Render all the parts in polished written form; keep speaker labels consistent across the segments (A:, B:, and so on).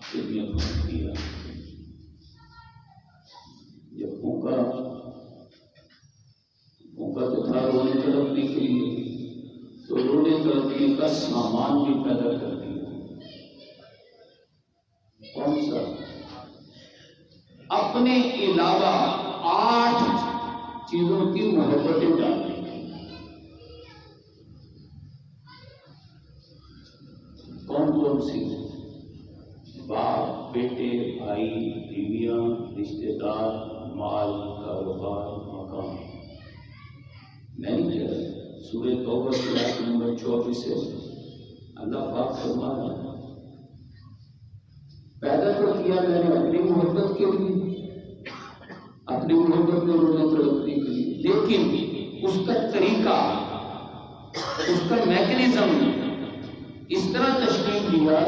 A: خدمت کیا. جب پھونکا تو تھا رونے تڑپنے کے لیے، تو رونے تڑپنے کا سامان بھی پیدا کر دیا. کون سا؟ اپنے علاوہ 8 چیزوں کی محبتیں ڈالیں. کون کون سی؟ باپ، بیٹے، بھائی، بیویاں، رشتے دار، مال، کاروبار، مکان. میں نہیں کہہ رہا، سورہ توبہ کی آیت نمبر 24 سے اللہ پاک فرما رہا ہے پیدا تو کیا میں نے اپنی محبت کے لیے، اپنی محبت میں رونے تڑپنے کے لیے، لیکن اس کا طریقہ، اس کا میکینزم اس طرح تشکیل دیا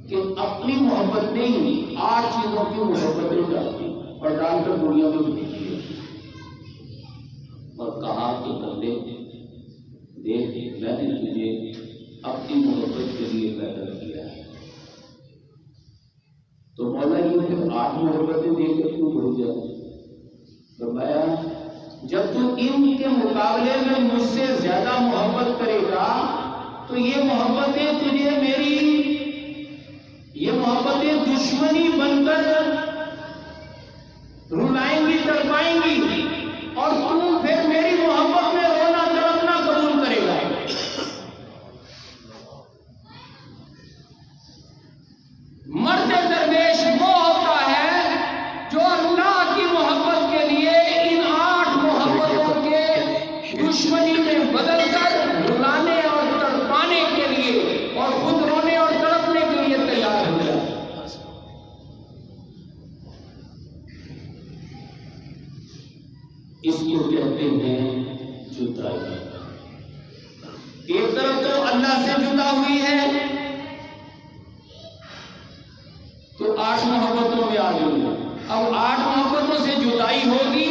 A: کہ اپنی محبت نہیں 8 چیزوں کی محبتیں ڈالتی اور ڈال کر دنیا میں بھیج دیا اور کہا کہ بندے دیکھ، میں نے تجھے اپنی محبت کے لیے پیدا کیا ہے. تو مولا یہ پھر 8 محبتیں دے کر کیوں بھول جائے؟ فرمایا جب تو ان کے مقابلے میں مجھ سے زیادہ محبت کرے گا تو یہ محبتیں تجھے یہ محبتیں دشمنی بن کر رلائیں گی، تڑپائیں گی، اور تم پھر میری محبت میں رونا تڑپنا قبول کرے گا. مرد درویش وہ ہوتا ہے جو اللہ کی محبت کے لیے ان 8 محبتوں کے دشمنی میں بدل کر رلانے اور تڑپانے کے لیے اور خود رونے اور تڑپنے کے لیے تیار ہو جائے. اس کو کہتے ہیں جدائی. ایک طرف تو اللہ سے جدا ہوئی ہے تو 8 محبتوں میں آ گئی. اب 8 محبتوں سے جدائی ہوگی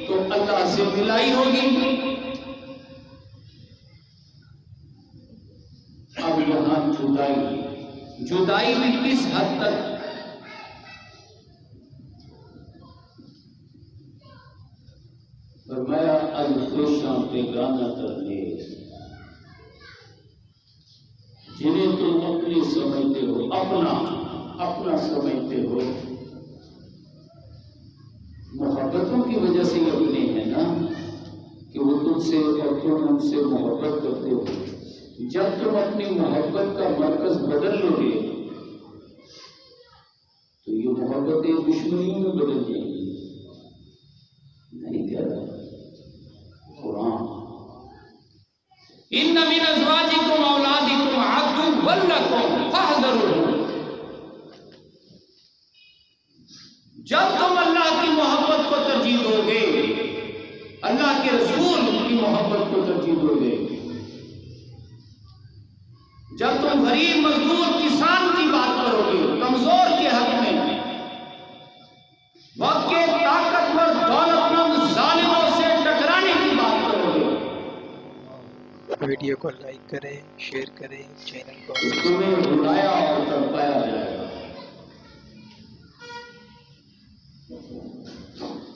A: تو اللہ سے ملائی ہوگی. اب یہاں جدائی بھی کس حد تک؟ فرمایا الخوشاں بیگانہ تردیس، جنہیں تم اپنی سمجھتے ہو، اپنا سمجھتے ہو، محبتوں کی وجہ سے یہ اپنے ہیں نا کہ وہ تم سے اور تم ان سے محبت کرتے ہو. جب تم اپنی محبت کا مرکز بدل لو گے تو یہ محبتیں دشمنیوں میں بدل جائیں گی. نہیں کہہ رہا قرآن ان من ازواجکم اولادکم عدو لکم فاحذروہم. جب تم اللہ کی محبت کو ترجیح دو گے، اللہ کے رسول کی محبت کو ترجیح دو گے، جب تم غریب مزدور کسان کی بات کرو گے، کمزور کے حق میں، وقت کے طاقتور دولت مند ظالموں سے ٹکرانے کی بات کرو گے،
B: ویڈیو کو لائک کریں، شیئر کریں، چینل کو
A: تمہیں رلایا اور تڑپایا جائے گا.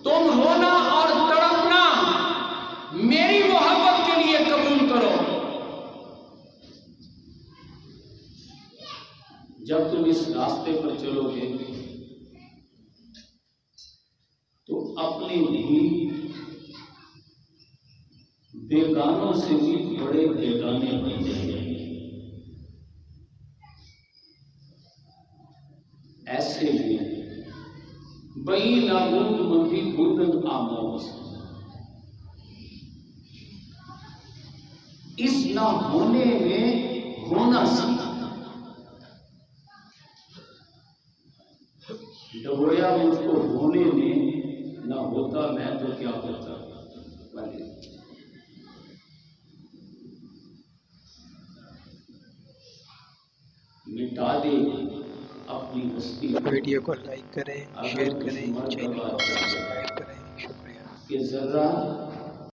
A: تم رونا اور تڑپنا میری محبت کے لیے قبول کرو. جب تم اس راستے پر چلو گے تو اپنے بھی بیگانوں سے بھی بڑے بیگانے بن جائیں گے. ایسے بھی بئی نابود مندی بودن آموز، اس نہ ہونے میں ہونا سیکھا. ڈبویا مجھ کو ہونے میں نہ ہوتا میں تو کیا ہوتا. مٹا دے اپنی ہستی.
B: ویڈیو کو لائک کریں، شیئر کریں، چینل کو سبسکرائب کریں. شکریہ.
A: کہ ذرہ